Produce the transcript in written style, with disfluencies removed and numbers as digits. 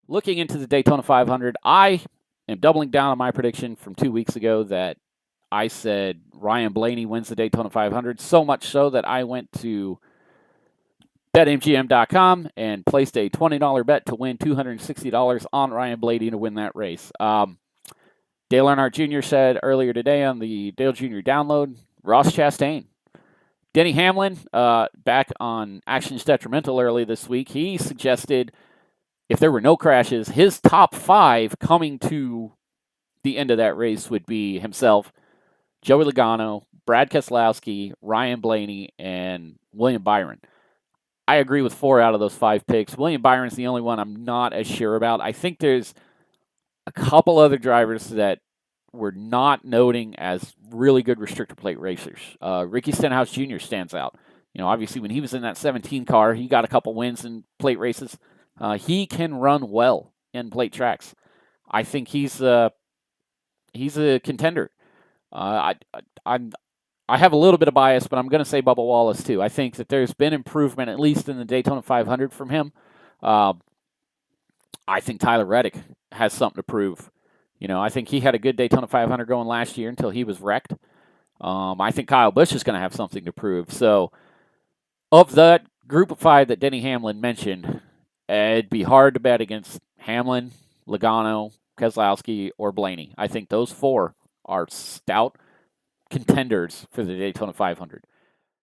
looking into the Daytona 500, I am doubling down on my prediction from 2 weeks ago that I said Ryan Blaney wins the Daytona 500, so much so that I went to BetMGM.com and placed a $20 bet to win $260 on Ryan Blaney to win that race. Dale Earnhardt Jr. said earlier today on the Dale Jr. download, Ross Chastain. Denny Hamlin, back on Actions Detrimental early this week, he suggested if there were no crashes, his top 5 coming to the end of that race would be himself, Joey Logano, Brad Keselowski, Ryan Blaney, and William Byron. I agree with 4 out of those 5 picks. William Byron's the only one I'm not as sure about. I think there's a couple other drivers that we're not noting as really good restrictor plate racers. Ricky Stenhouse Jr. stands out. You know, obviously when he was in that 17 car, he got a couple wins in plate races. He can run well in plate tracks. I think he's a contender. I have a little bit of bias, but I'm going to say Bubba Wallace too. I think that there's been improvement, at least in the Daytona 500 from him. I think Tyler Reddick has something to prove. You know, I think he had a good Daytona 500 going last year until he was wrecked. I think Kyle Busch is going to have something to prove. So, of that group of 5 that Denny Hamlin mentioned, it'd be hard to bet against Hamlin, Logano, Keselowski, or Blaney. I think those 4 are stout contenders for the Daytona 500.